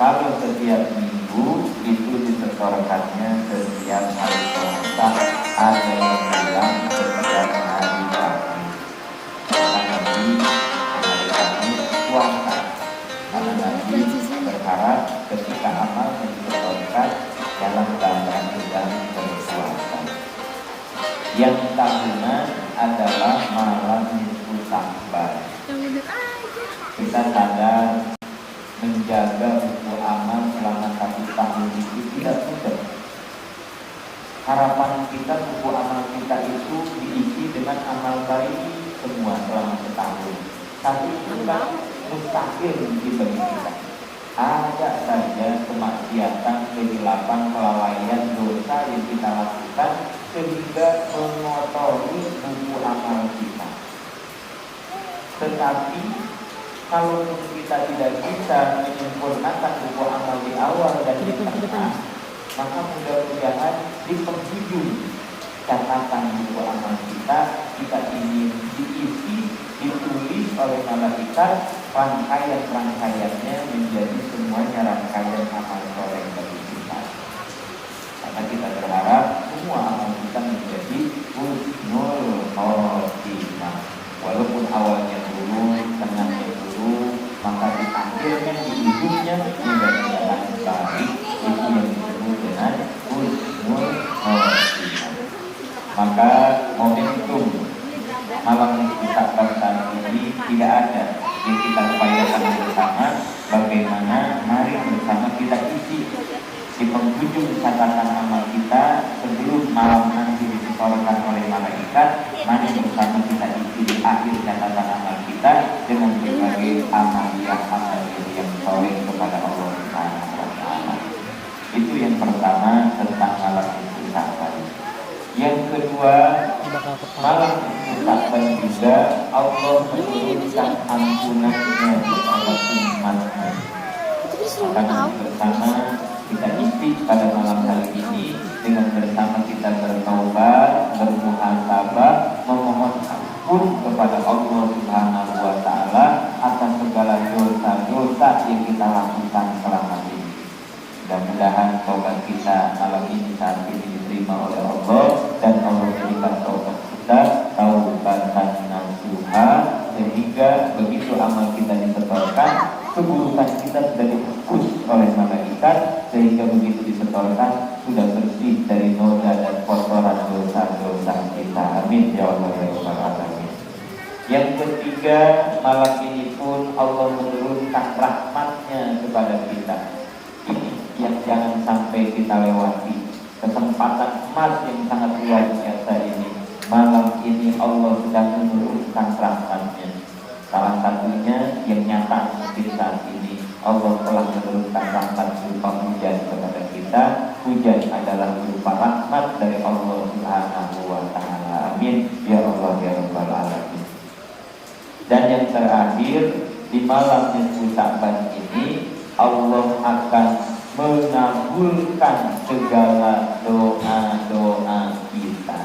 Kalau setiap minggu itu disetorkannya setiap hari Selasa, ada yang bilang setiap hari Kamis. Karena Nabi hari Kamis puasa. Karena Nabi berharap ketika amal yang disetorkan dalam keadaan sedang berpuasa. Yang tahunan adalah malam Nisfu Sya'ban. Kita sadar menjaga buku amal selama 1 tahun itu tidak mudah. Harapan kita buku amal kita itu diisi dengan amal baik semua selama setahun. Tapi itu kan mustahil bagi kita. Ada saja kemaksiatan, kehilapan, kelalaian, dosa yang kita lakukan sehingga mengotori buku amal kita. Tetapi kalau kita tidak bisa menyempurnakan buku amal di awal dan di tengah, maka mudah-mudahan di penghujung catatan buku amal kita ingin diisi, ditulis oleh malaikat rangkaian-rangkaiannya menjadi semuanya rangkaian amal soleh bagi kita. Karena kita berharap semua amal kita menjadi husnul khotimah. Walaupun awalnya dulu, tengahnya dulu, maka di akhirnya, di ujungnya mudah-mudahan baik. Itu yang disebut dengan husnul khotimah. Maka momentum malam Nisfu Sya'ban saat ini tidak ada. Yang kita upayakan bersama bagaimana mari bersama kita isi di penghujung catatan amal kita sebelum malam nanti disetorkan oleh malaikat. Mari bersama kita isi di akhir catatan amal kita dengan berbagai amaliyah yang soleh kepada Allah Subhanahu wa Ta'ala. Itu yang pertama tentang malam Nisfu Sya'ban. Yang kedua, malam Nisfu Sya'ban juga Allah menurunkan ampunannya kepada umatnya. Karena bersama kita isi pada malam hari ini dengan bersama kita bertaubat, bermuhasabah, memohon ampun kepada Allah Subhanahu wa Ta'ala atas segala dosa-dosa yang kita lakukan selama ini. Mudah-mudahan taubat kita malam ini saat ini diterima oleh Allah dan Allah jadikan taubat kita taubatan nasuha, sehingga begitu amal kita disetorkan, keburukan kita sudah dihapus oleh malaikat, sehingga begitu disetorkan sudah bersih dari noda dan kotoran dosa-dosa kita. Amin ya Allah ya Rabbal alamin. Yang ketiga, malam ini pun Allah menurunkan rahmatnya kepada kita. Ini yang jangan sampai kita lewati. Kesempatan emas yang sangat luar biasa ini. Malam ini Allah sedang menurunkan rahmatnya. Salah satunya yang nyata mungkin saat ini, Allah telah menurunkan rahmat berupa hujan kepada kita. Hujan adalah berupa rahmat dari Allah Subhanahu wa Ta'ala. Amin ya Allah ya Rabbal alamin. Dan yang terakhir, di malam Nisfu Sya'ban ini Allah akan mengabulkan segala doa-doa kita.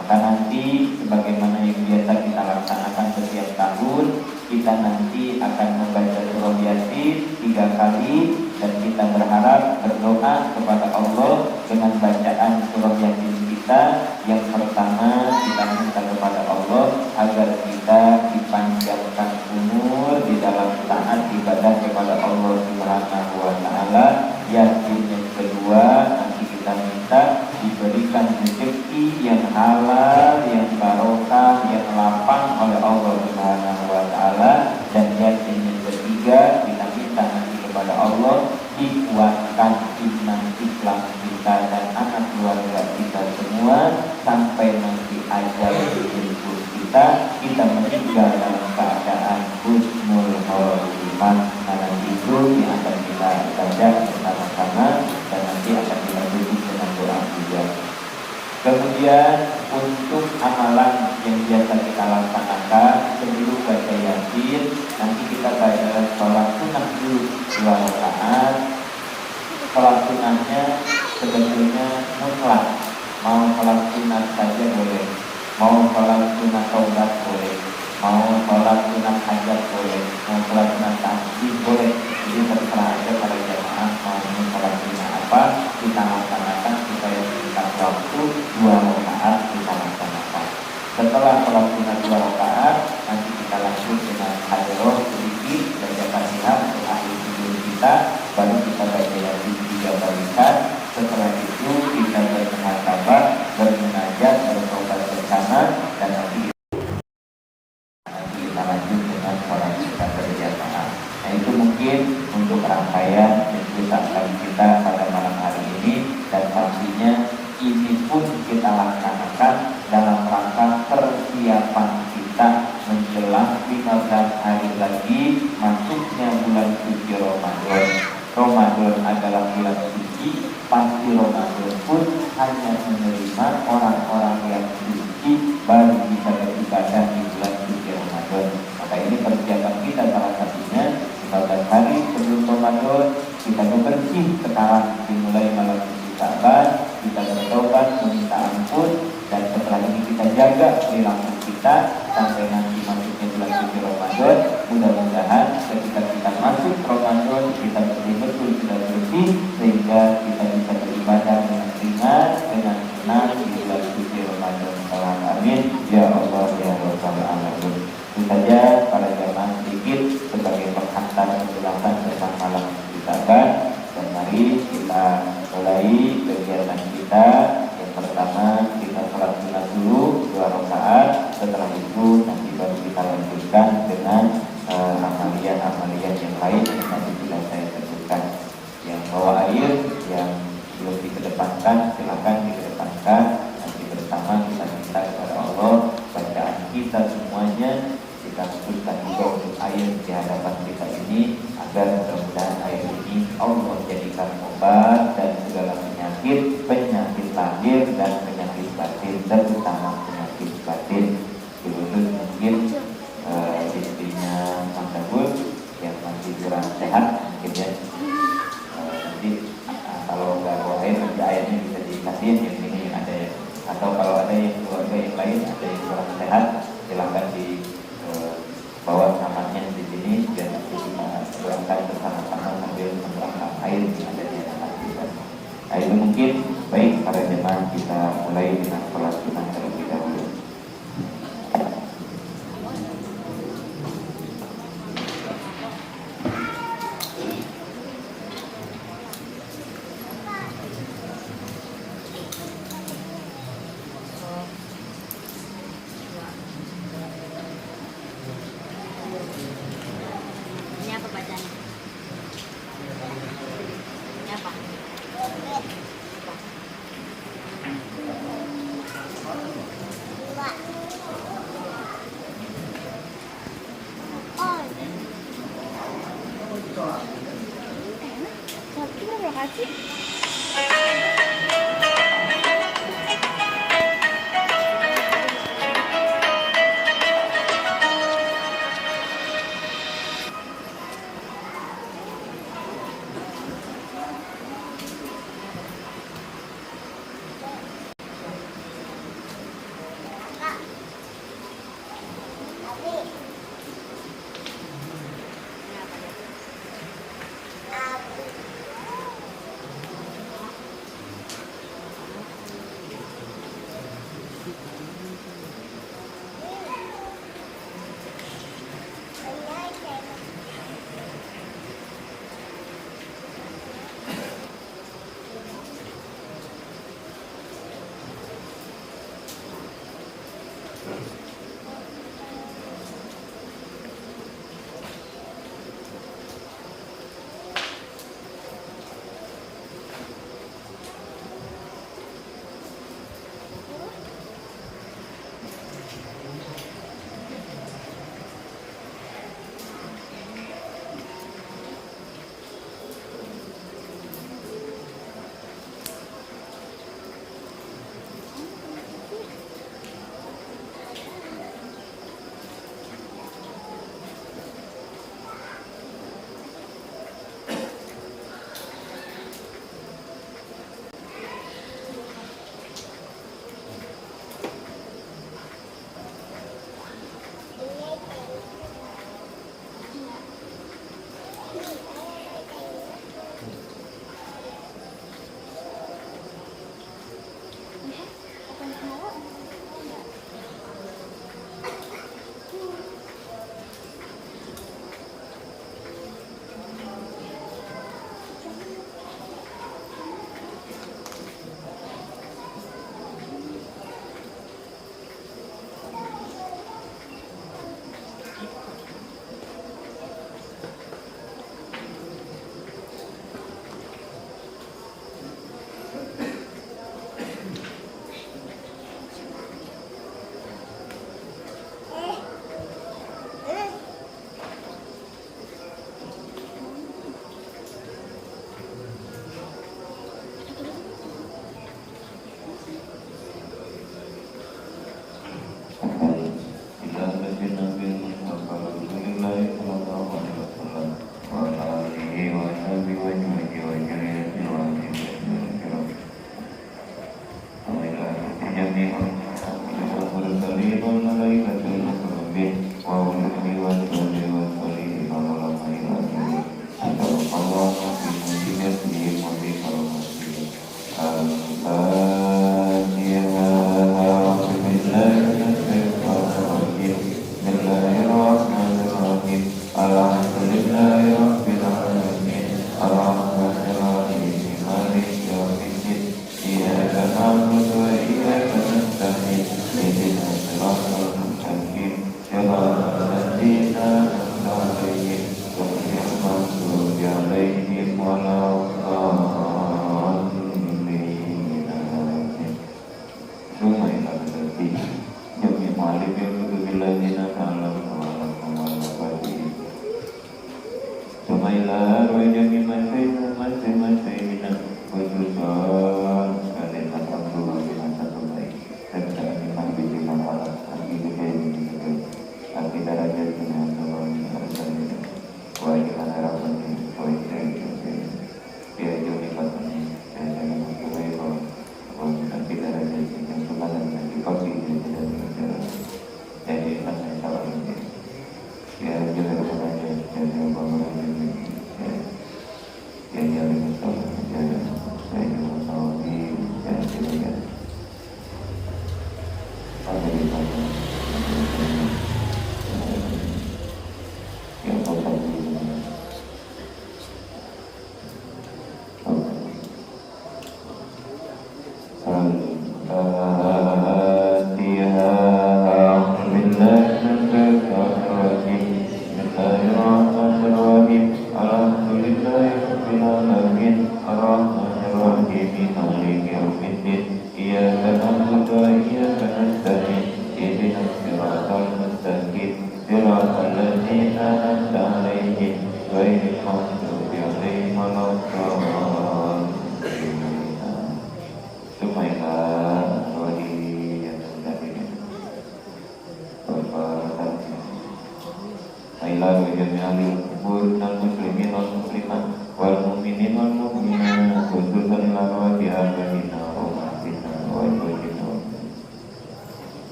Maka nanti sebagaimana yang biasa kita laksanakan setiap tahun, kita nanti akan membaca surah Yasin 3 kali dan kita berharap berdoa kepada Allah dengan bacaan surah Yasin kita. Yang pertama, kita minta kepada Allah agar kita dipanjangkan umur di dalam taat ibadah kepada Allah Subhanahu wa Ta'ala. Yasin yang kedua, nanti kita minta diberikan rezeki yang halal, yang barokah, yang lapang oleh Allah Subhanahu wa Ta'ala. Dan Yasin yang ketiga, kita minta nanti kepada Allah dikuatkan iman Islam kita dan anak keluarga kita semua sampai nanti ajal menjemput kita meninggal dalam keadaan husnul khotimah. Karena itu yang akan kita baca bersama-sama dan nanti akan kita tutup dengan doa juga. Kemudian untuk amalan yang biasa kita laksanakan sebelum baca Yasin, nanti kita baca sholat sunnah dulu 2 rakaat. Sholat sunnahnya sebetulnya mutlak, mau sholat sunnah saja boleh, mau sholat sunnah taubat boleh, mau sholat sunnah hajat boleh, mau sholat sunnah tasbih boleh. Jadi terserah aja pada jamaah rangkaian diskusi kita pada malam hari ini, dan pastinya ini pun kita laksanakan dalam rangka persiapan kita menjelang 15 hari lagi masuknya bulan suci Ramadan. Ramadan adalah bulan suci, pasti Ramadan pun hanya menerima orang-orang yang suci baru bisa beribadah di bulan suci Ramadan. Maka ini persiapan kita, salah satunya 15 hari sebelum Ramadan kita bersih sekarang, dimulai malam suci Syaban, kita bertobat meminta ampun, dan setelah ini kita jaga perilaku kita sampai nanti masuknya bulan suci Ramadan. Mudah-mudahan ketika kita masuk Ramadan kita betul-betul sudah bersih sehingga kita bisa beribadah dengan ringan, dengan senang di bulan suci Ramadan. Amin ya Allah ya Rabbal alamin. Itu saja para jemaah sedikit sebagai penghantar penjelasan tentang malam suci Syaban, dan mari kita mulai kegiatan kita. Yang pertama kita sholat sunat dulu 2 rakaat, setelah itu nanti baru kita lanjutkan dengan amalia-amalia yang lain yang tadi sudah saya sebutkan. Yang bawa air yang belum dikedepankan silakan dikedepankan, nanti bersama kita minta kepada Allah bacaan kita semuanya kita khususkan juga untuk air di hadapan kita ini, agar mudah-mudahan air ini Allah jadikan obat dan segala penyakit lahir dan penyakit batin, terutama penyakit batin. Khusus mungkin istrinya Mang Dawud yang masih kurang sehat mungkin ya, nanti kalau nggak bawa air nanti airnya bisa dikasih yang ini ada ya, atau kalau ada yang keluarga yang lain ada yang kurang sehat silahkan bawa namanya di sini biar nanti kita berangkat bersama-sama sambil menuangkan air yang ada di atas kita. Nah itu mungkin. Baik para jemaah, kita mulai dengan sholat sunat terlebih dahulu. Ini apa bacanya? Ini apa? Terima kasih.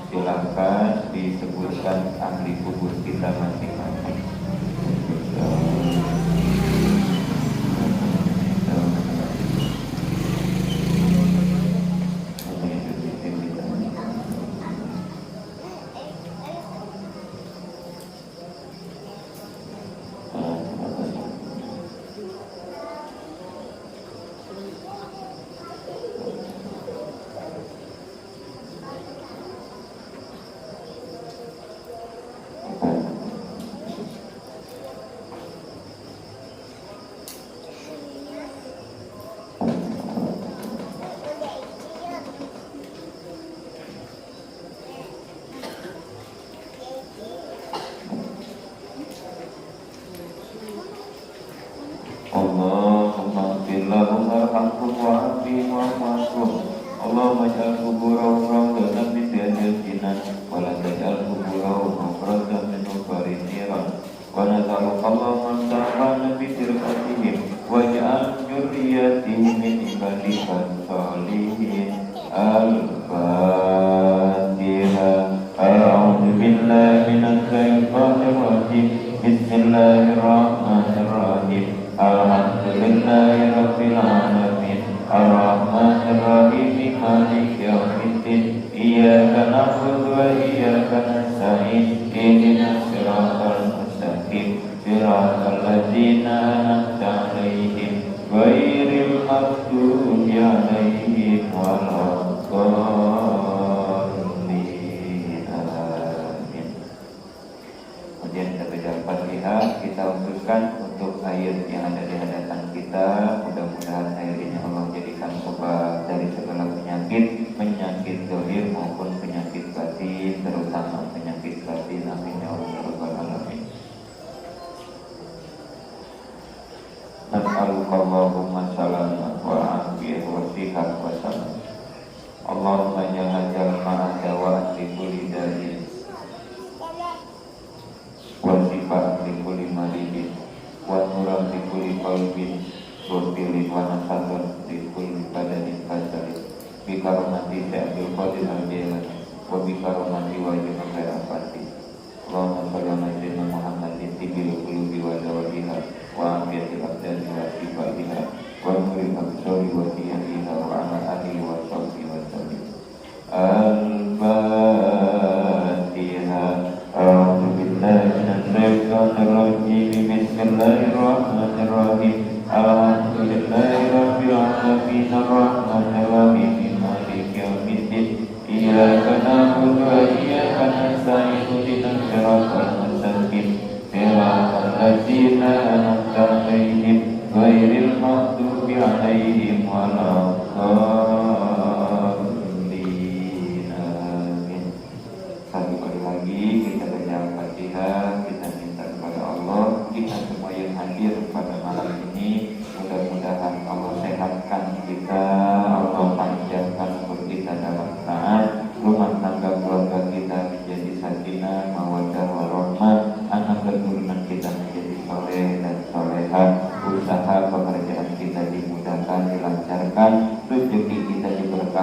Silahkan disebutkan ahli kubur kita masing-masing. Allahumma firlahum warhamhum wa'afihim wa'afahum. Allahumma ja'al kuburahum rawdatan min riyadil jinan wa la taj'al kuburahum mafratan min hufarin niran. Wa nas'aluka Allahumma ta'ala bi firqatihim wa ja'al dzurriyyatihim min ibadika sholihin. Al-Fatihah. A'udzu billahi minasy syaithanir rajim. Bismillahirrahmanirrahim. Alhamdulillahi rabbil alamin. Ar-Rahmanir Rahim. Maliki yaumiddin. Iyyaka na'budu wa iyyaka nasta'in. Ihdinas siratal mustaqim. Siratal ladzina an'amta 'alaihim ghairil maghdubi 'alaihim waladdallin. Amin. Kemudian kita baca Al-Fatihah, kita usulkan untuk air yang ada di hadapan kita. Mudah-mudahan air ini Allah jadikan obat dari segala penyakit, penyakit zahir maupun penyakit batin, terutama penyakit batin. Amin ya Allah ya rabbal alamin. Nas'aluka Allahumma salaman wa afiyah wa sihat wa salam. Allahumma ya hajjal ma'ada wa asli kulli dalil wa sifat li kulli maridin wa nuran li kulli qalbin surfilin wa nasatun li kulli badanin fasalin bi karomati sya'bil qadir al-jilani wa bi karomati wajib al-afati. Allahumma salli ala sayyidina Muhammadin tibil qulubi wa dawaiha wa afiyatil abdani wa sifatiha wa nuril absari wa siyadiha wa ala alihi wa sahbihi wa sallim. Al-Fatihah. A'udzu billahi minasy syaithanir rajim. Bismillahirrahmanirrahim. Alhamdulillahi rabbil alamin. Ar-Rahmanir Rahim. Maliki yaumiddin. Iyyaka na'budu wa iyyaka nasta'in. Ihdinas siratal mustaqim. Siratal ladzina an'amta 'alaihim ghairil maghdubi 'alaihim waladdallin. Amin. Satu kali lagi kita baca Al-Fatihah, kita minta kepada Allah, kita semua yang hadir pada malam ini, mudah-mudahan Allah sehatkan kita, Allah panjangkan umur kita dalam taat, rumah tangga keluarga kita menjadi sakinah, mawaddah, warahmah, anak keturunan kita menjadi soleh dan solehah, usaha pekerjaan kita dimudahkan, dilancarkan, rezeki kita diberkahi.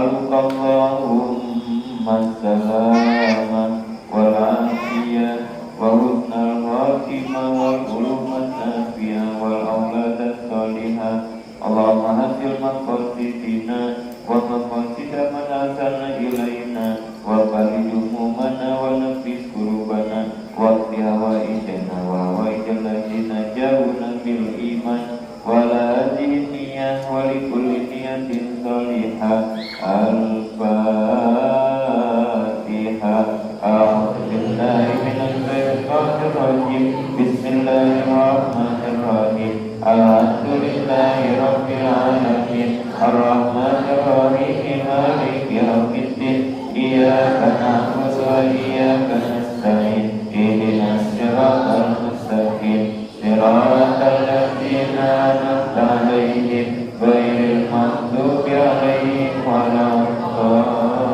nas'alukallahumma salama wal afiyah wa husnal khatimah wal ulumat nafiyah wal auladat salihah. Allahumma hasil maqasidina wa maqasida man asana ilaina wa balidumumana wa nafis kurubana wa hawaijana wa hawaijal ladina ja'una bil iman wa la hadiniyah wa likulli niyatin salihah. Al-Fatihah. A'udzu billahi minasy syaithanir rajim. Bismillahirrahmanirrahim. Alhamdulillahi rabbil alamin. Ar-Rahmanir Rahim. Maliki yaumiddin. Iyyaka na'budu wa iyyaka nasta'in. Ihdinas siratal mustaqim. Siratal ladzina an'amta 'alaihim ghairil maghdubi 'alaihim waladdallin.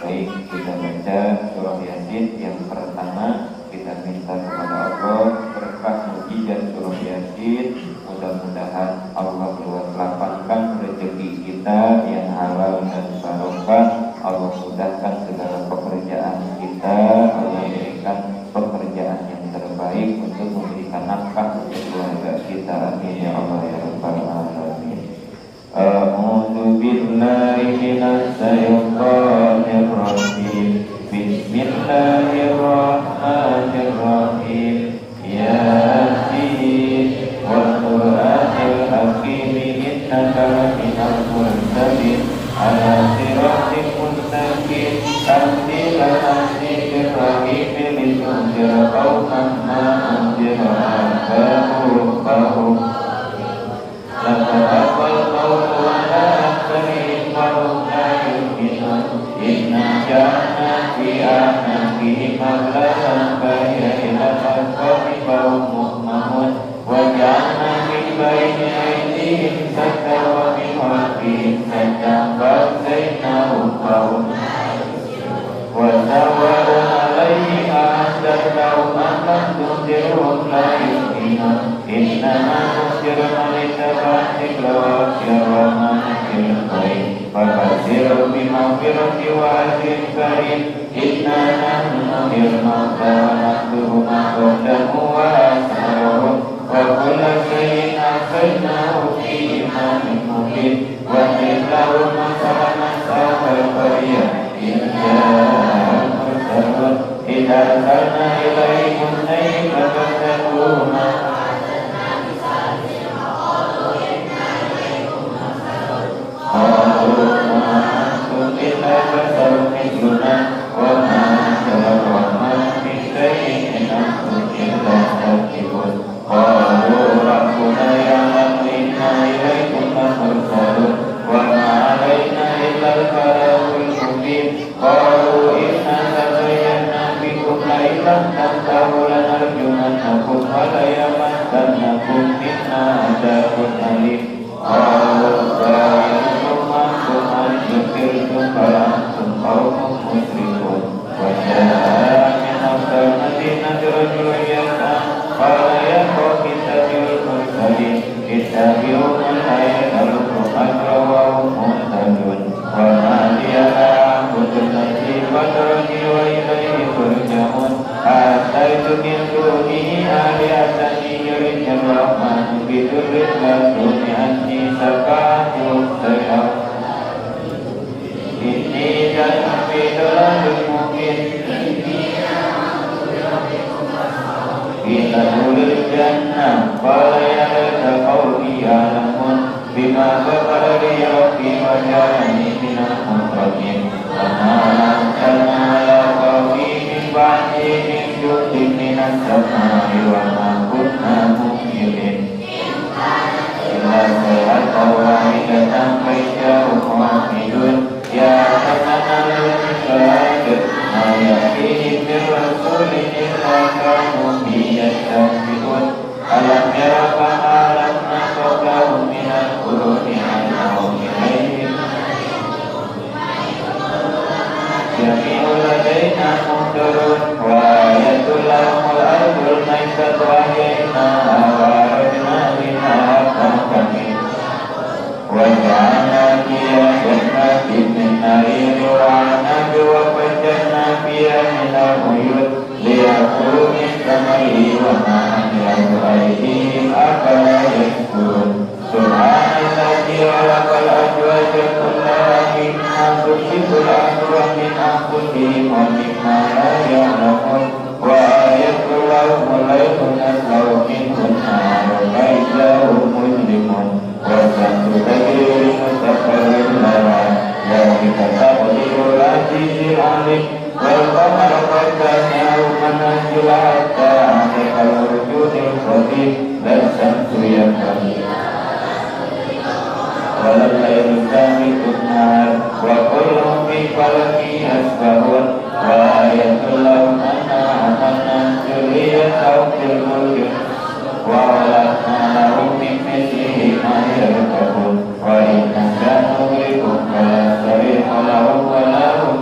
Baik, kita baca surah Yasin yang pertama. Kita minta kepada Allah berkah mukjizat surah Yasin. Mudah-mudahan Allah luas lapangkan rezeki kita yang halal dan barokah. Allah mudahkan segala pekerjaan kita. Allah berikan pekerjaan yang terbaik untuk memberikan nafkah untuk keluarga kita. Amin ya Allah ya Rabbal alamin. A'udzu billahi minasy syaithanir rajim. Bismillahirrahmanirrahim. Yasin wal Qur'anil hakim innaka laminal mursalin ala siratin mustaqim. Tanzilal azizir rahim litunzira qauman ma unzira aba'uhum. Laqad aqaltu ala aktsarihim wa hum la yu'minun. Inna ja'alna fi a'naqihim aghlalan fahiya ilal azqani fahum muqmamun. Wa ja'alna min bayni aydihim saddan wa min khalfihim saddan fa'aghaynahum fahum wa sawwarna 'alaihim a'adda lahum amman tunzirhum la yu'minun. Innama tunziru man ittaba'a dzikra wa khashiya rahmanil ghaib. Fabashshirhum bimaghfiratin wa ajrin karim. Inna nahnu nuhyil mauta wa naktubu ma qaddamu wa atharahum wa kulla shay'in ahsaynahu fi imamin mubin. Wa qilahum masalan ashabal qaryah in ja'ahum mursalun idza arsalna ilaihim ithnaini fakadzzabuhuma illa basarun mithluna wa ma anzala ar-rahmanu min shay'in in antum illa takdzibun. Qalu rabbuna ya'lamu inna ilaykum lamursalun wa ma 'alaina illa al-balagul mubin. Qalu inna tazayyana bikum la illam tantahu lanarjumannakum wa la yamassannakum minna 'adzabun alim. Qalu يذكركم فأنتم قوم مسرفون. وجاء من أقصى المدينة رجل يسعى قال يا قوم اتبعوا المرسلين اتبعوا من لا يسألكم أجرا وهم مهتدون. وما لي لا أعبد الذي فطرني وإليه ترجعون. أأتيت من دونه آلهة يردني الرحمن بضر لا تغن عني شفاعتهم شيئا inni ja'altu fi dhalalin mubin. Ila ulil jannah qala ya laita qawmi ya'lamun Rabbi lasamtu yanbaghi walal laylu sabiqun nahar wa kullun fi falaki yasbahun wa ayatul lahum anna amanna dzurriyyatan fil mulki wa walakna lahum min mithlihi ma yarkabun wa inna sanughrikum fala tariqa lahum wa lahum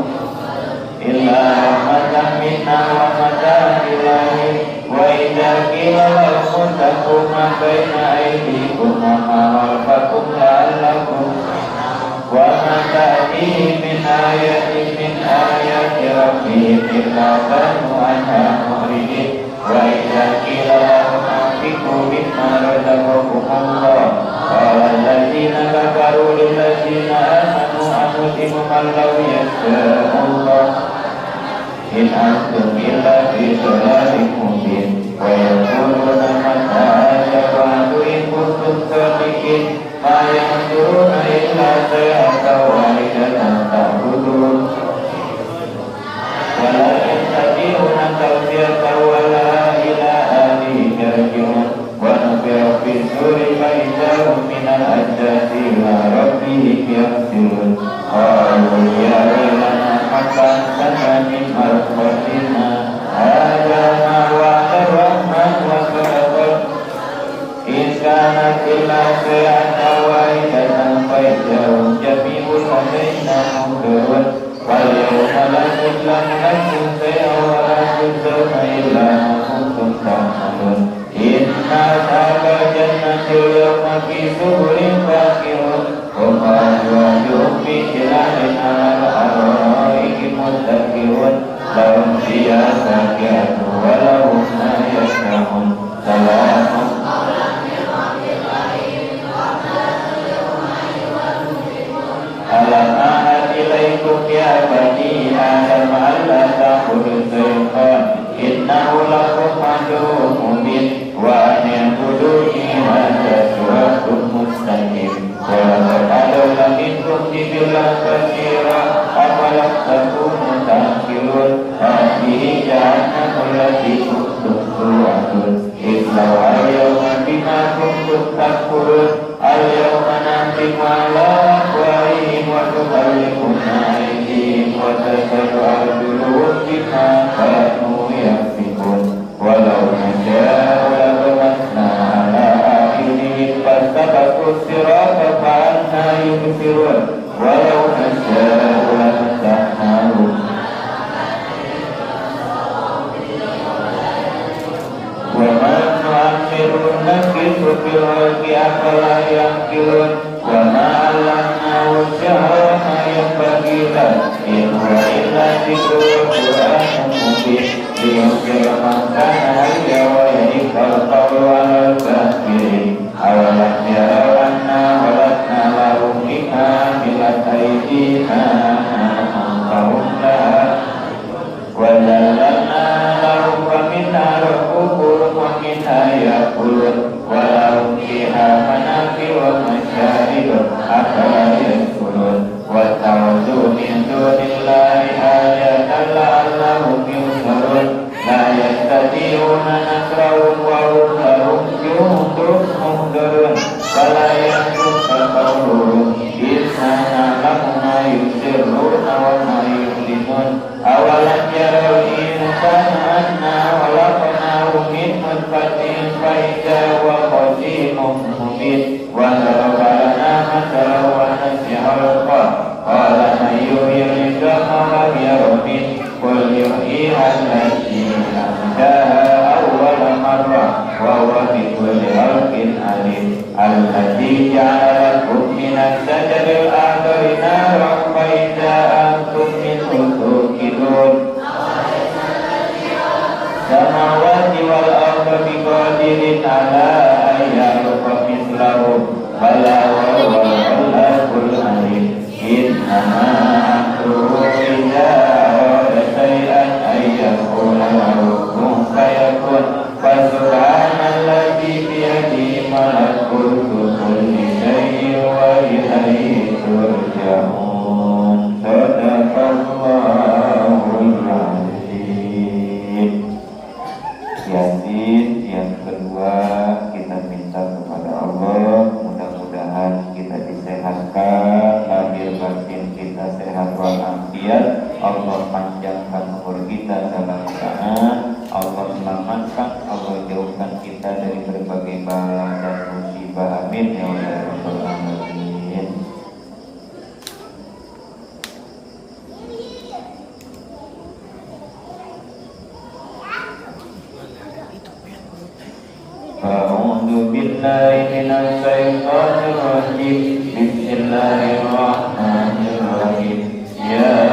illa rahmatan minna wa matan ilahi wa idza qila lahum taqu ma baina aydikum wa ma khalfakum la'allakum wa ma ta'tihim min ayatin min ayati rabbihim illa kanu anha mu'ridin wa idza qila lahum anfiqu mimma razaqakumullah qala alladziina kafaru lil ladziina amanu anutimu man law yasha'ullah in antum illa fi dhalalin mubin wa yaquluna mata hadha wa'du in kuntum sadiqin ma yanzuruna illa sayhatan wahidatan ta'budun wa la yastati'una tawfiyatan wa la ila ahlihim yarji'un wa nufi'a fi suri fa idza hum minal ajdathi ila rabbihim yansilun qalu ya waylana haqqan sana min marhatina hadha ma wa'ada rahman wa sadaqat in kanat illa sayhatan wahidatan fa idza hum jami'un ladaina muhdarun wal yawma la tuzlamu nafsun shay'an wa la tujzawna illa ma kuntum ta'malun inna ashabal jannati al-yawma fi suhurin fakihun hum azwajuhum fi khilalin 'alal ara'iki muttaqi'un lahum fiha fakihatun wa lahum ma yasha'un salamun alam ahad ilaikum ya bani adam alla ta'budu syaitan innahu lakum aduwwun mubin wa an ya'buduni hadza siratun mustaqim wa laqad adalla minkum jibillan katsira afalam takunu ta'qilun hadhihi jahannamul lati kuntum tu'adun islaw al-yawma bima kuntum takfurun al-yawma nantimu ala afwahihim wa tukallimuna aydihim wa tashhadu arjuluhum bima kanu yaksibun walau nasha'u lamasna ala a'yunihim fastabaqu sirata fa'anna yubsirun walau nasha'u lamassahum wa ma nu'ammiru nakkisu fil khalqi afala ya'qilun wa ma 'allamnahu ash-shi'ra ma yanbaghi lahu in huwa illa dhikrun wa qur'anun mubin liyunzira man kana hayya wa yahiqqal qawlu 'alal kafirin awalam yarau anna khalaqna lahum mimma 'amilat aydina fahum laha wa zallalna lahum wa minha rakubuhum wa minha ya'kulun wa lahum fiha manafi'u wa masharibun afala yashkurun wa ta'udhu min dunillahi ayatan la'allahum yusharun la yastati'una nasrahum wa hum lahum jundun muhdarun fala yahzunka qawluhum inna na'lamu ma yusirruna wa ma yu'linun awalam yarau insana anna khalaqnahu min nutfatin fa idza huwa khasimun mubin wa daraba lana mathalan wa nasiya khalqa qala man yuhyil 'idhama wa hiya ramim qul yuhyiha allati ansha'aha awwala marrah wa huwa bi kulli khalqin alim allati ja'ala lakum minas shajaril akhdari naran fa idza antum minhu tuqidun samawati wal arda biqadirin ala ayyarfa mislahum bala wa huwa al-haqqul alim innama amruhu idza arada shay'an ay yaqula lahu kun fayakun fa subhanalladzi biyadihi malakutu kulli shay'in wa ilayhi turja'un sadaqallahul azim. Yasin yang kedua berbagai bala dan musibah. Amin ya rabbal alamin. A'udzu billahi minasy syaithanir rajim. Bismillahirrahmanirrahim. Ya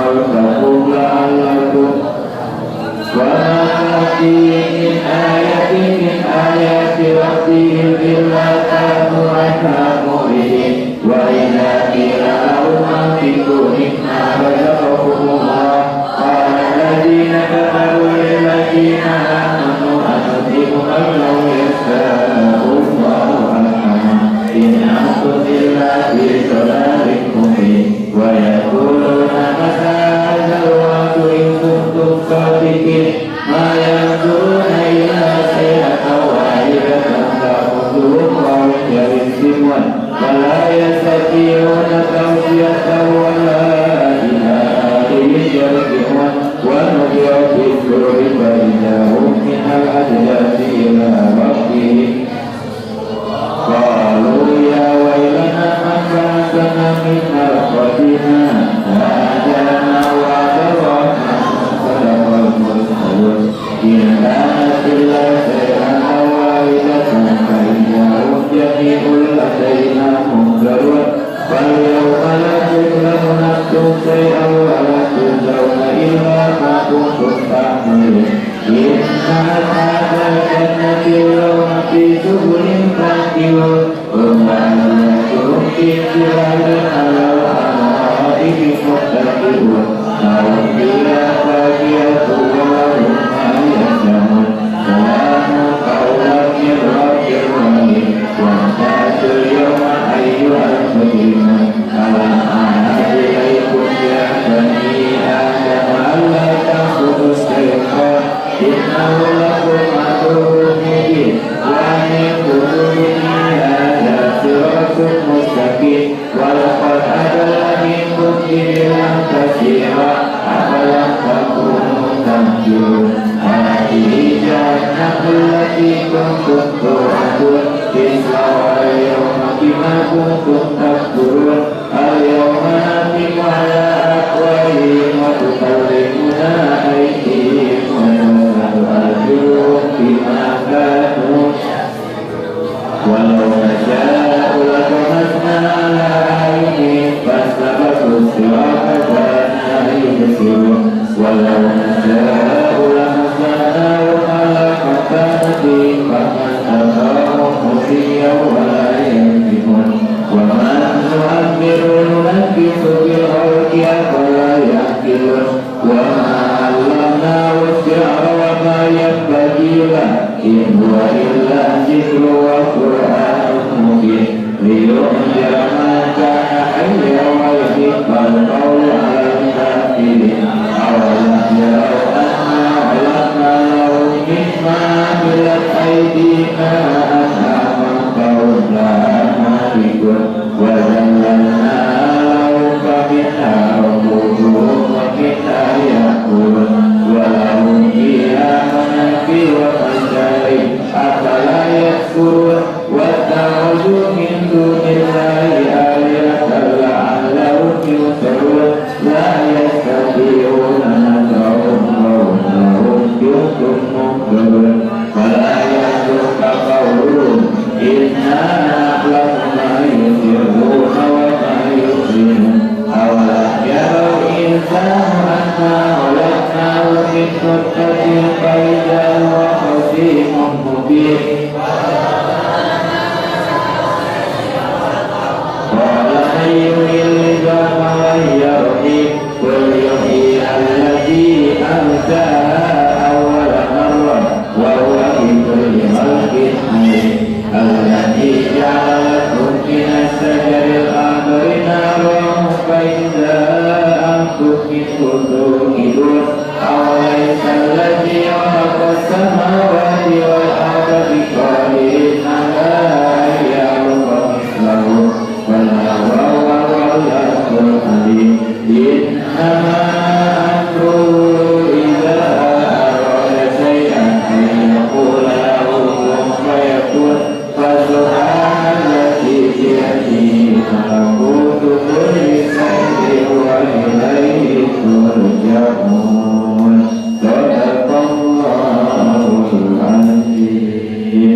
wa يأتيهم من آية من آيات ربهم إلا كانوا عنها معرضين وإذا قيل لهم أنفقوا مما رزقكم الله قال الذين كفروا للذين آمنوا أنفقوا ما لو يشاء الله أنعم إن أنتم إلا في ضلال مبين ويقولون متى هذا الوعد إن كنتم صادقين ما ينظرون إلا صيحة واحدة تأخذهم وهم ينسون ولا يستطيعون توصية ولا إلى أهلهم يرجعون ونذر في السور فإذا هم من الأجداث إلى ربهم قالوا يا ويلنا من بعثنا من مرقدنا هذا وعد الرحمن صدق المرسلون إن كانت إلا صيحة واحدة فإذا هم جميع لدينا منذرون فاليوم لا تظلم نفس شيئا ولا تجزون إلا ما كنتم تعملون إن أصحاب الجنة اليوم في سبل فاكهون هم في ظلال على الأرائك متكئون لهم فيها فاكهة ولهم ما يشتهون سلام قولا من رب رحيم وامتازوا اليوم أيها المجرمون ألم أعهد إليكم يا بني آدم ألا تعبدوا الشيطان إنه لكم عدو مبين وأن اعبدوني هذا صراط مستقيم ولقد أضل منكم جبلا كثيرا أفلم تكونوا تعقلون هذه جهنم التي كنتم توعدون اصلوها اليوم بما كنتم تكفرون اليوم نختم على أفواههم وتكلمنا أيديهم ونشهد أرجلهم بما كانوا ولو نشاء لطمسنا على أعينهم فاستبقوا الصراط فأنا يبصرون ولو نشاء لمسناهم على مكانتهم فمن أباهم خزيا ولا ينفقون ومن نؤمر ننكس بالخلق أفلا يعقلون وما علمناه الشعر وما ينبغي له إن هو إلا ذكر وقرآن مبين لينذر من كان حيا ويحق القول على الكافرين أولم يروا أنا خلقنا لهم مما عملت أيدينا أنعاما فهم لها مالكون وذللنا لهم فمنها ركوبهم ومنها يأكلون ولهم فيها منافع ومشارب أفلا يشكرون واتخذوا من دون الله آلهة لعلهم ينصرون لا يستطيعون نصرهم وهم لهم جند مهتدون ولا يحزنك قولهم إنا نعلم ما يسرون وما يعلنون أولم يروا إنسان أنا خلقناه من نطفة فإذا هو خصيم مبين قال من يحيي العظام وهي رميم قل يحييها الذي أنشأها أول مرة وهو بكل خلق عليم الذي جعل لكم من الشجر الأخضر نارا فإذا أنتم منه توقدون أوليس الذي خلق السماوات والأرض بقادر على أن يخلق مثلهم بلى وهو الخلاق العليم إنما أمره إذا أراد شيئا أن يقول له كن فيكون فسبحان الذي بيده ملكوت كل شيء وإليه ترجعون صدق الله العظيم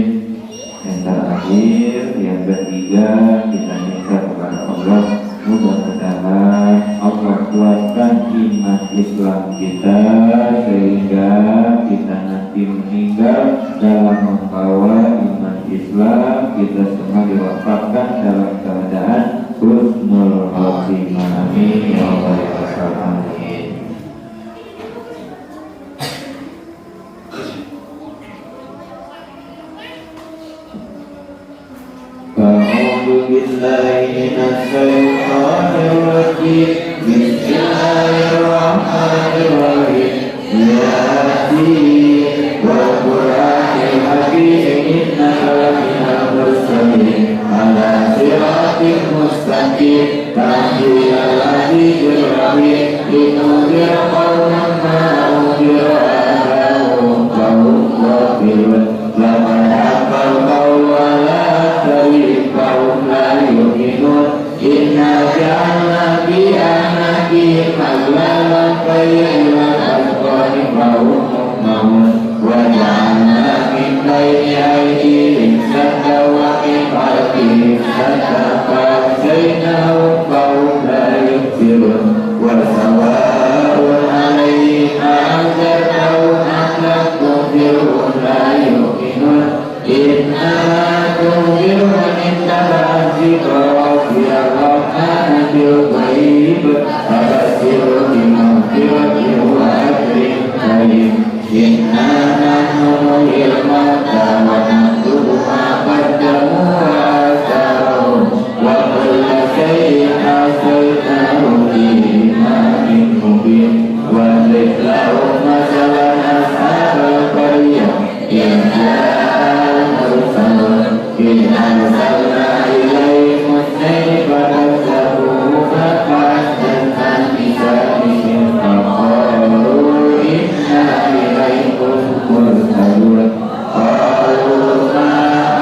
billahi minasyaitonir rajim. Bismillahirrahmanirrahim. Yasin wal Qur'anil hakim innaka laminal mursalin ala siratin mustaqim tanzilal azizir rahim linudhira qauman ma unzira abahum fahum ghafilun laman haqal qawl ala aktharihim fahum la yu'minun inna ja'alna fi anaqihim aghlalan fahiyal asqani fahum muqmamun wa ja'alna min bayni aydihim saddan wa min khalfihim saddan fa'aghaynahum fahum la yubsirun wa sawa'un 'alaihim a'anzartahum am lam tunzirhum la yu'minun innama tunziru man ittaba'a dzikra rabbiyar rahmana bil ghaib fabashshirhu bimaghfiratin wa ajrin karim. Inna nahnu nuhyil mauta wa naktubu ma qaddamu wa atharahum wa kulla shay'in ahsaynahu fi imamin mubin wa dhikruhum masalan ashabal qaryah in ja'al mursalun in arsalna ilaihim musnaini fakazzabuhuma fa'azzaznal bisanihim faqalu inna ilaikum mursalun qalu ma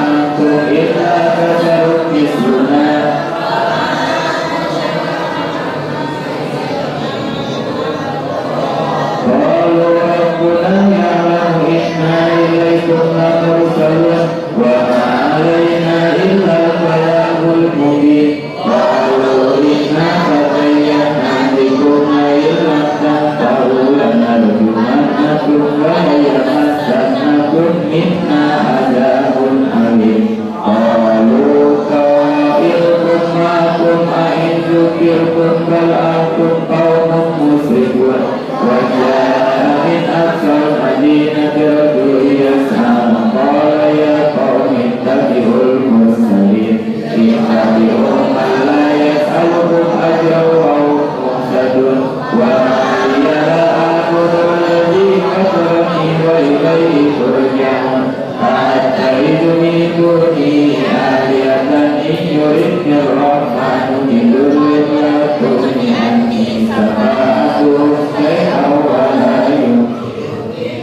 antum illa basharun misluna qalu rabbuna ya'lamu inna ilaikum lamursalun wa ma alaina illa al-balagul mubin qalu inna fatayyana bikum illa tantahu lanarjumannakum wa yamassannakum minna adabun alim qalu qa'ilukum ma'akum a'in dzukirtum bal antum qaumun musrifun wa ja'a min aqsal madinati rajulun yas'a qala ya qaumi ittabi'ul mursalin ittabi'u man la yas'alukum ajran wa hum muhtadun wa ma liya la a'budu alladhi fatarani wa ilayhi turja'un attakhidhu min dunihi alihatan in yuridni ar-rahmanu bidurrin la tughni anni shafa'atuhum shay'an wa la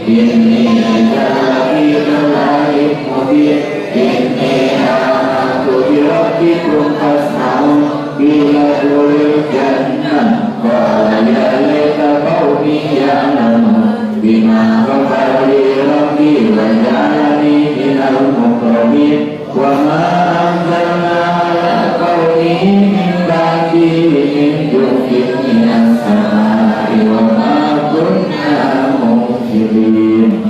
inni lafi dhalalin mubin inni amantu bi rabbikum fasma'un qila udkhulil jannah qala ya laita qaumi ya'lamun bima ghafara li rabbi wa ja'alani minal mukramin wa ma anzalna ala qaumihi min ba'dihi min jundin minas samaa'i wa ma kunna munzirin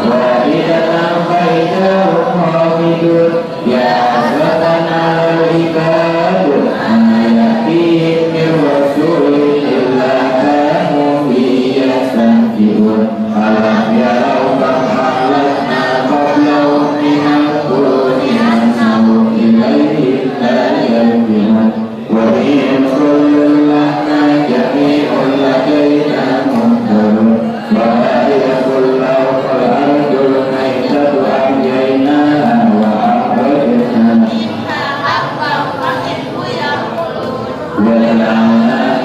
wa idza faidahum hamidun ya asratan al ibad ayatihim min rasulin illa kanu biyastanjirun alam yarau kam halakna qablahum minal quruni annahum ilayhi la yarji'un wa in kullun lana jami'un ladaina muhdarun wa yaqul lahu al-ardul maitatu ahyaynaha wa akhrajna وَلَنَا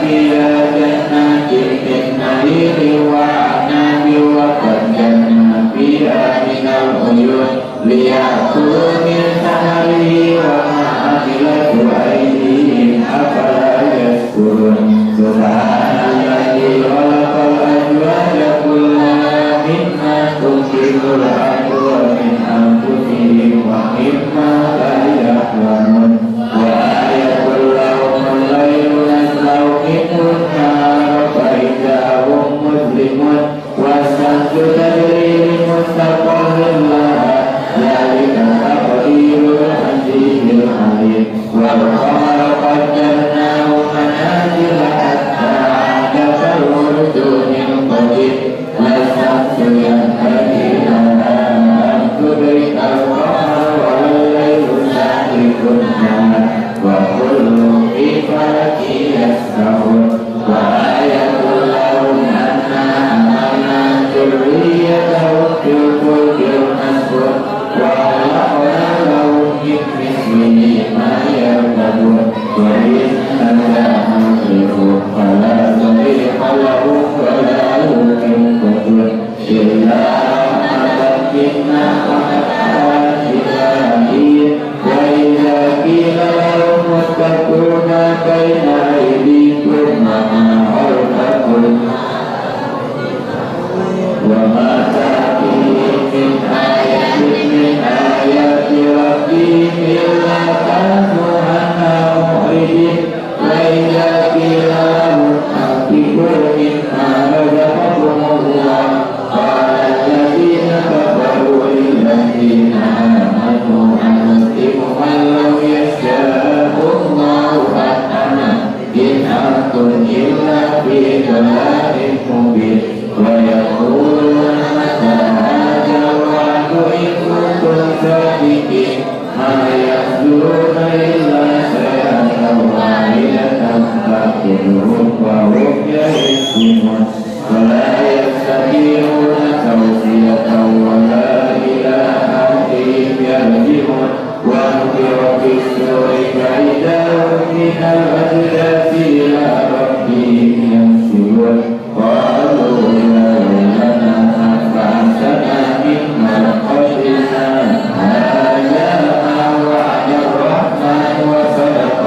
فِيهَا جَنَّاتٍ مِّن نَّخِيلٍ وَأَعْنَابٍ وَفَجَّرْنَا فِيهَا مِنَ الْعُيُونِ لِيَأْكُلُوا مِن ثَمَرِهِ وَمَا عَمِلَتْهُ أَيْدِيهِمْ أَفَلَا يَشْكُرُونَ سُبْحَانَ الَّذِي خَلَقَ الْأَزْوَاجَ كُلَّهَا مِمَّا تُنبِتُ الْأَرْضُ وَمِنْ أَنفُسِهِمْ وَمِمَّا لَا يَعْلَمُونَ وَآيَةٌ لَّهُمُ اللَّيْلُ نَسْلَخُ مِنْهُ النَّهَارَ فَإِذَا هُمْ مُظْلِمُونَ وَالشَّمْسُ تَجْرِي لِمُسْتَقَرٍّ لَّهَا ذَلِكَ تَقْدِيرُ الْعَزِيزِ الْعَلِيمِ وَالْقَمَرَ قَدَّرْنَاهُ مَنَازِلَ حَتَّىٰ جنودهم وهم يئسون ولا يستطيعون توصية ولا إلى أهلهم يرجعون ونفخ في الصور فإذا هم من الأجداث إلى ربهم ينسلون قالوا يا ويلنا بعثنا من مرقدنا هذا ما وعد الرحمن وصدق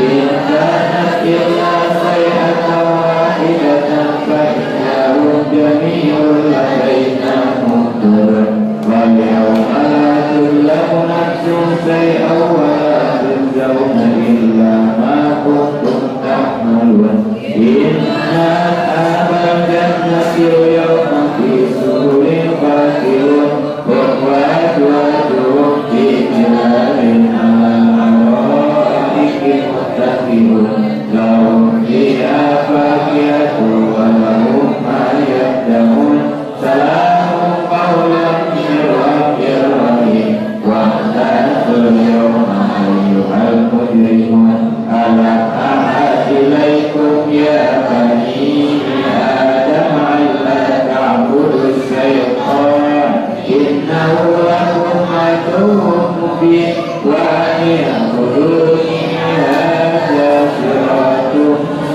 إن كانت إلا صيحة واحدة فإذا هم جميع لدينا محضرون واليوم لا تظلم نفس شيئا ولا تجزون إلا ما كنتم تعملون إن أصحاب الجنة اليوم في سرور فاكهون هم وأزواجهم في ظلال على الأرائك متكئون لهم فيها فاكهة ولهم ما يدعون سلام قولا من رب رحيم واحتسوا اليوم أيها المجرمون ألم أعهد إليكم يا بني آدم ألا تعبدوا الشيطان إنه لكم عدو مبين وأن اعبدوني هذا صراط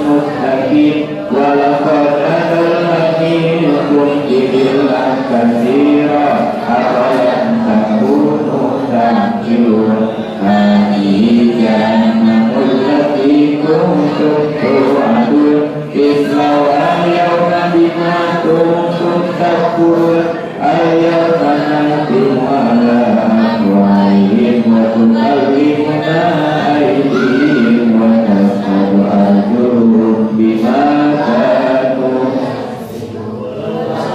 مستقيم ولقد أضلني منكم جبلا كثيرا أفلم تكونوا تعقلون هذه جهنم التي كنتم توعدون اصلوها اليوم بما كنتم تكفرون اليوم نختم على أفواههم وتكلمنا أيديهم وتشهد أرجلهم بما كانوا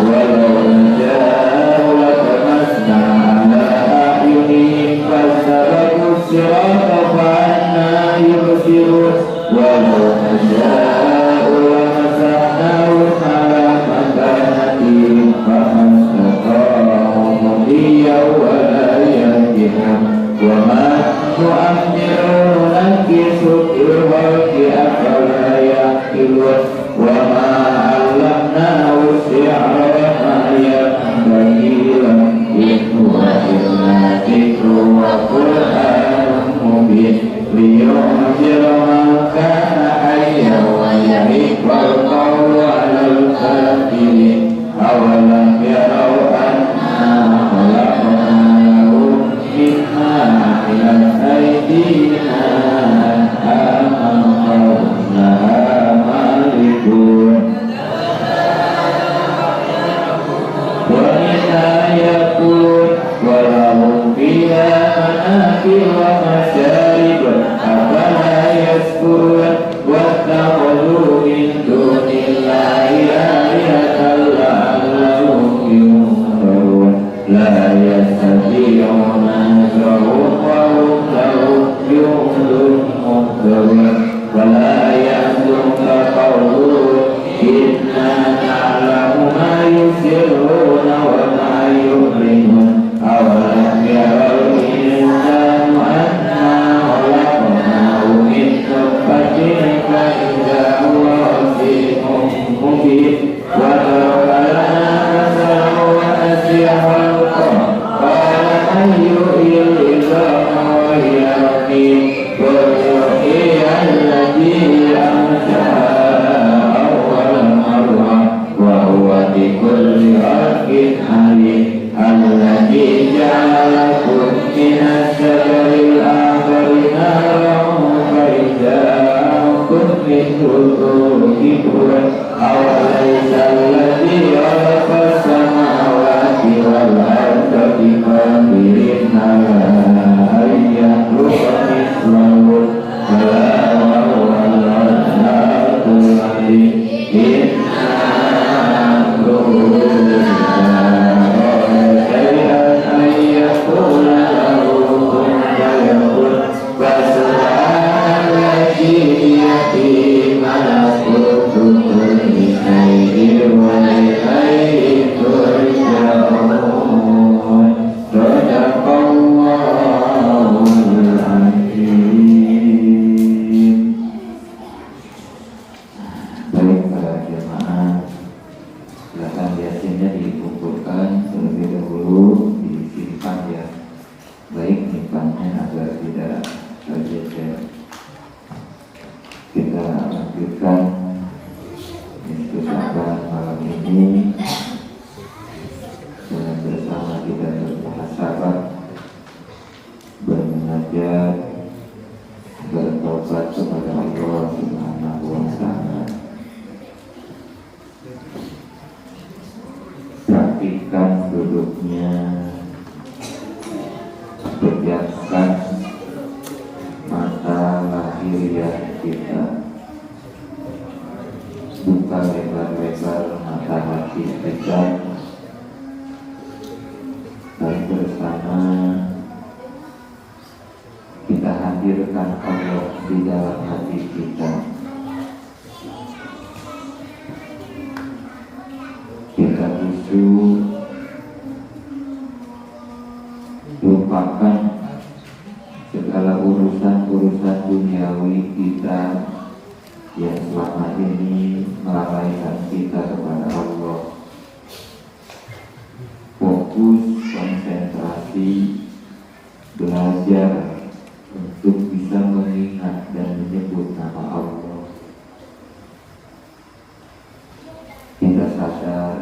ولو نشاء لطمسنا على أعينهم فاستبقوا الصراط فأنى يبصرون ولو نشاء لمسحناهم على مكانتهم فما استطاعوا مضيا ولا يرجعون وما نؤمر ننكس في الخلق أفلا يعقلون وما علمناه الشعر وما ينبغي له إن هو إلا ذكر وقرآن مبين لينذر من كان حيا ويحق القول على الكافرين أولم يروا أنا خلقنا لهم مما عملت أيدينا أنعاما فهم لها مالكون ومنها يأكلون ولهم فيها منافع ومشارب أفلا يشكرون واتخذوا من دون الله آلهة لعلهم ينصرون لا يستطيعون نصرهم وهم لهم جند محضرون ولا يحزنك قولهم إنا نعلم ما يسرون وما يعلنون أولم يروا الإنسان أنا خلقناه من نطفة فإذا هو خصيم مبين وضرب لنا مثلا ونسي خلقه قال من يحيي العظام وهي رميم قل يحيي الذي أنشأها أول مرة وهو بكل خلق عليم الذي جعل لكم من الشجر الأخضر نارا فإذا أنتم منه توقدون أوليس الذي خلق السماوات والأرض بقادر على أن يخلق مثلهم بلى وهو الخلاق العليم إنا نخلق شيئا أن يقول له كن فيكون فسبحان الذي بيده ملكوت كل شيء وإليه ترجعون صدق الله العظيم. lanjutkan diskusikan malam ini dengan bersama kita bermuhasabah, bermunajat, bertobat kepada Allah Subhanahu wa Ta'ala. Praktikkan duduknya, pejamkan mata lahiriah kita, buka lebar-lebar mata hati kita, dan bersama kita hadirkan Allah di dalam hati kita. Kita khusyuk, lupakan segala urusan-urusan duniawi kita yang selama ini melalaikan kita kepada Allah. Fokus, konsentrasi, belajar untuk bisa mengingat dan menyebut nama Allah. Kita sadar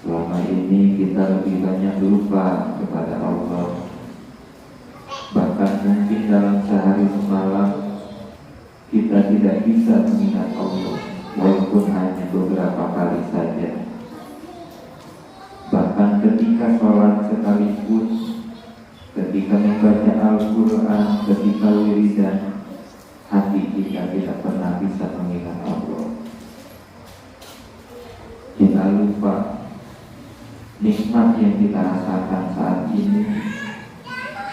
selama ini kita lebih banyak lupa kepada Allah. Bahkan mungkin dalam sehari semalam kita tidak bisa mengingat Allah, walaupun hanya beberapa kali saja. Bahkan ketika sholat sekalipun, ketika membaca Al-Quran, ketika wiridan, hati kita tidak pernah bisa mengingat Allah. Kita lupa nikmat yang kita rasakan saat ini,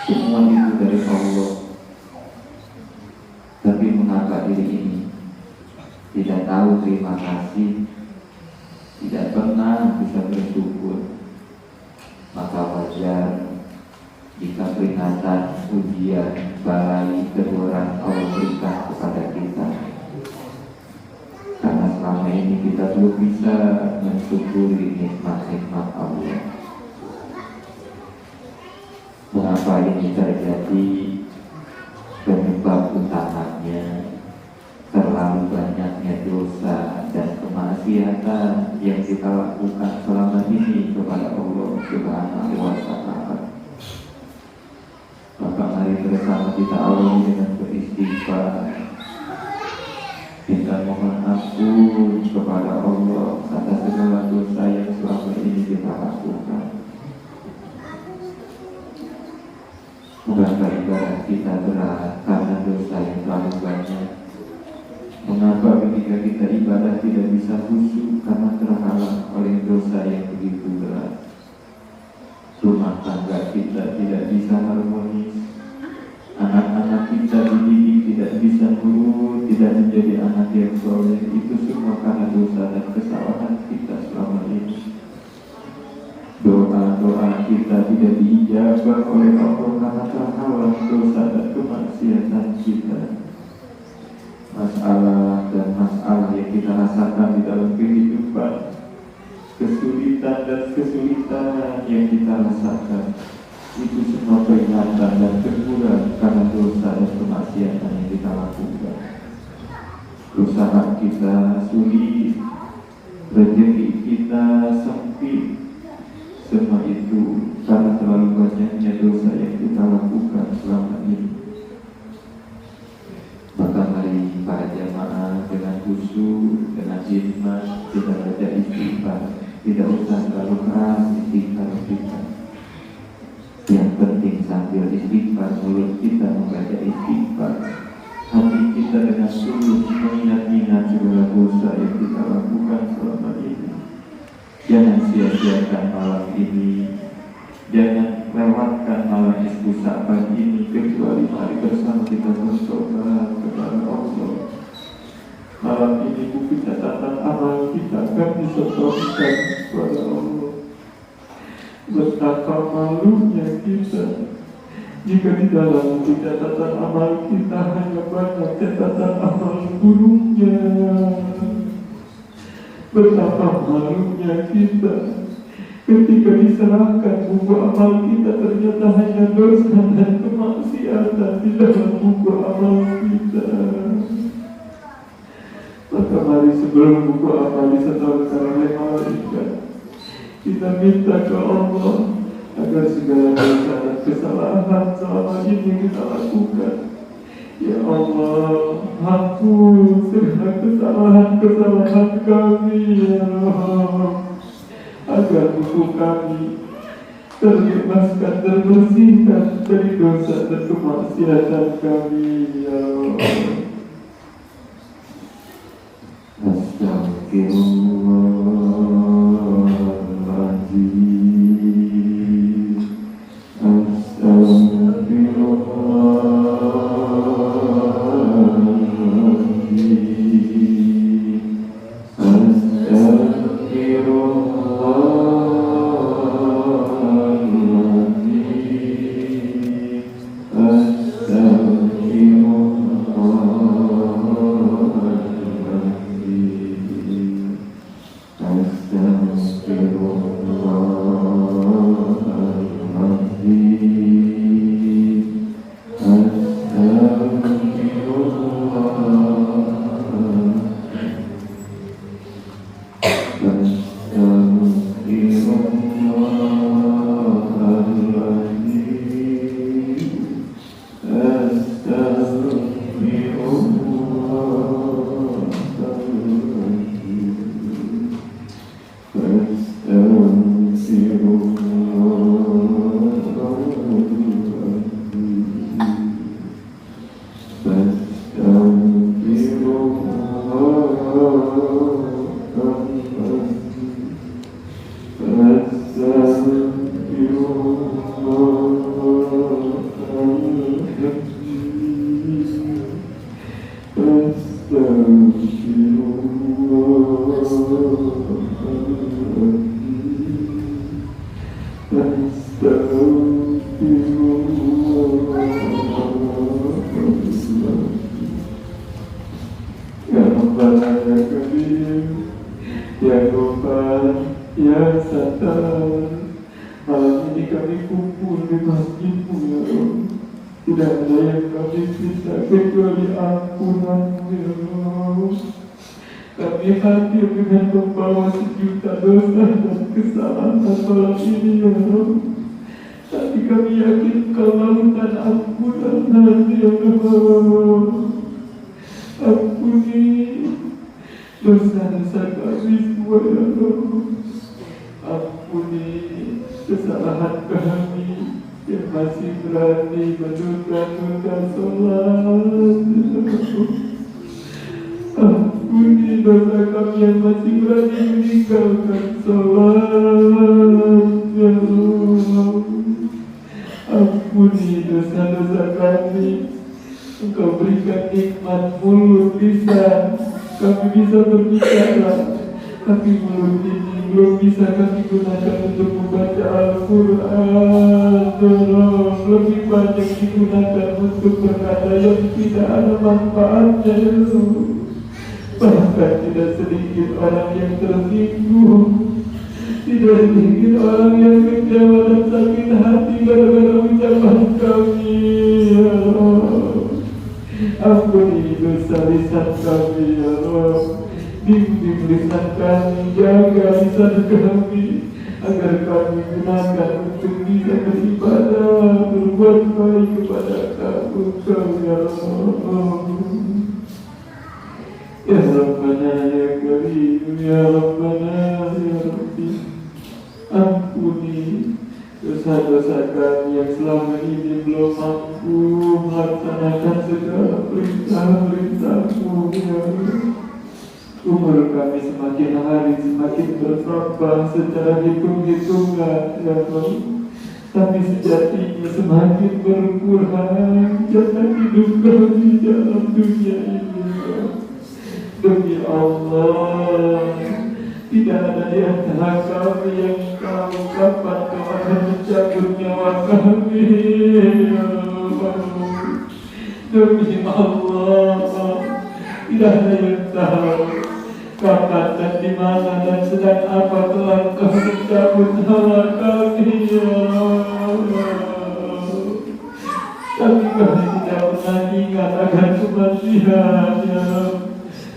semua itu dari Allah. Tapi mengapa diri ini tidak tahu terima kasih, tidak pernah bisa bersyukur? Maka wajar jika peringatan, ujian, balai, teguran Allah berikan kepada kita, karena selama ini kita belum bisa mensyukuri nikmat-nikmat Allah. Mengapa ini terjadi? Penyebab utamanya terlalu banyaknya dosa dan kemaksiatan yang kita lakukan selama ini kepada Allah Subhanahu wa Ta'ala. Maka mari bersama kita awali dengan beristighfar. Kita mohon ampun kepada Allah atas segala dosa yang selama ini kita lakukan. Mengapa ibadah kita berat karena dosa yang terlalu banyak? Mengapa ketika kita ibadah tidak bisa khusyuk karena terhalang oleh dosa yang begitu berat? Rumah tangga kita tidak bisa harmonis, anak-anak kita dididik tidak bisa nurut, tidak menjadi anak yang soleh. Itu semua karena dosa dan kesalahan kita selama ini. Doa-doa kita tidak diijabah oleh Allah karena terhalang dosa dan kemaksiatan kita. Masalah dan masalah yang kita rasakan di dalam kehidupan, kesulitan dan kesulitan yang kita rasakan, itu semua peringatan dan teguran karena dosa dan kemaksiatan yang kita lakukan. Usaha kita sulit, rezeki kita sempit, semua itu karena terlalu banyaknya dosa yang kita lakukan selama ini. Maka mari para jamaah dengan khusyuk, dengan hikmat, kita baca istighfar. Tidak usah terlalu keras istighfar kita. Yang penting sambil istighfar, mulut kita membaca istighfar, hati kita dengan tulus mengingat-ingat segala dosa yang kita lakukan selama ini. Jangan sia-siakan malam ini, jangan lewatkan malam nisfu Sya'ban ini, kecuali mari bersama kita bertobat kepada Allah. Malam ini buku catatan amal kita akan disetorkan kepada Allah. Betapa malunya kita jika di dalam buku catatan amal kita hanya banyak catatan amal buruknya. Betapa malunya kita ketika diserahkan buku amal kita, ternyata hanya dosa dan kemaksiatan di dalam buku amal kita. sebelum buku amal disetorkan oleh malaikat, kita minta ke Allah agar segala dosa dan kesalahan selama ini kita lakukan, ya Allah, hapus segala kesalahan kami, ya Allah, agar buku kami terbebaskan, terbersihkan dari dosa dan kemaksiatan kami, ya Allah.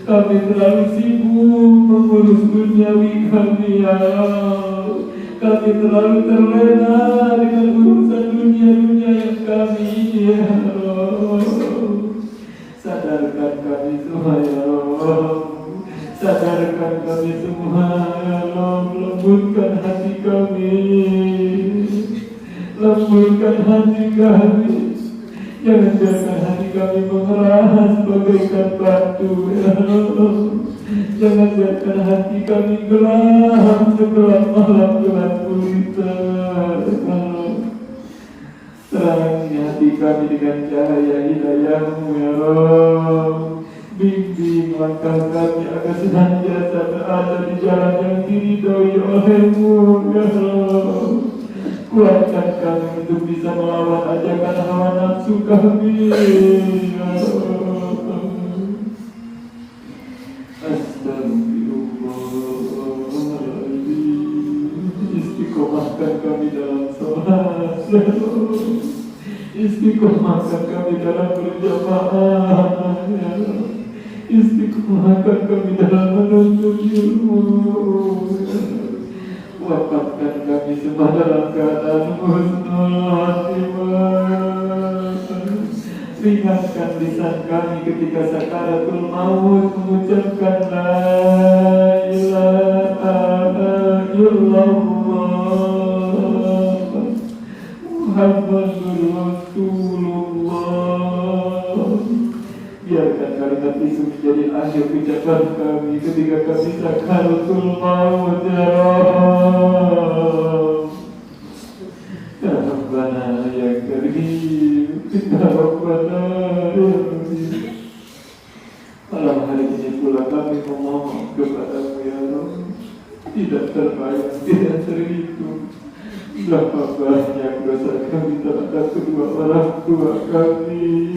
Kami terlalu sibuk mengurus duniawi kami ya Allah. Kami terlalu terlena dengan urusan dunia-dunia yang kami ini ya Allah. Sadarkan kami semua ya Allah. Sadarkan kami semua ya Allah. Lembutkan hati kami. Lembutkan hati kami. Jangan biarkan hati kami mengeras bagaikan batu ya Allah. Jangan biarkan hati kami gelap segelap malam gelap gulita ya Allah. Terangi hati kami dengan cahaya hidayah-Mu ya Allah. Bimbing langkah kami agar senantiasa berada di jalan yang diridhoi oleh-Mu ya Allah. Kuatkan kami untuk bisa melawan ajakan hawa nafsu kami ya Allah. Astagfirullahaladzim. Istiqomahkan kami dalam sholat ya Allah. Istiqomahkan kami dalam berjamaah ya Allah. Istiqomahkan kami dalam menuntut ilmu ya Allah. Wafatkan kami semua dalam keadaan husnul khatimah. Ringankan lisan kami ketika sakaratul maut mengucapkan la ilaha illallah Muhammadur Rasulullah. Biarkan kalimat itu menjadi akhir ucapan kami ketika kami sakaratul maut ya Allah. Ya Rabbana ya Karim, ya Rabbana ya Karim. Malam hari ini pula kami memohon kepada-Mu ya Allah. Tidak terbayang, tidak terhitung berapa banyak dosa kami terhadap kedua orang tua kami.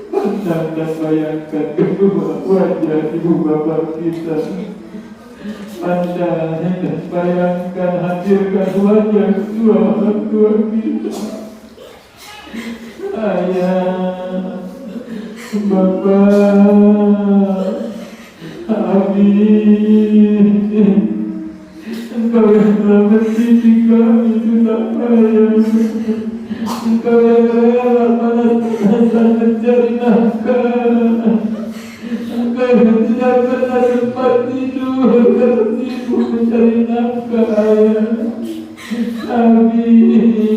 Pandang dan bayangkan kedua wajah ibu bapa kita. Pandang dan bayangkan hadirkan wajah kedua orang tua kita. Ayah, Bapak, Amin. Engkau yang telah mendidik kami sudah payah. Engkau yang rela panas-panasan mencari nafkah. Engkau yang tidak pernah sempat tidur karena sibuk mencari nafkah ayah. Amin.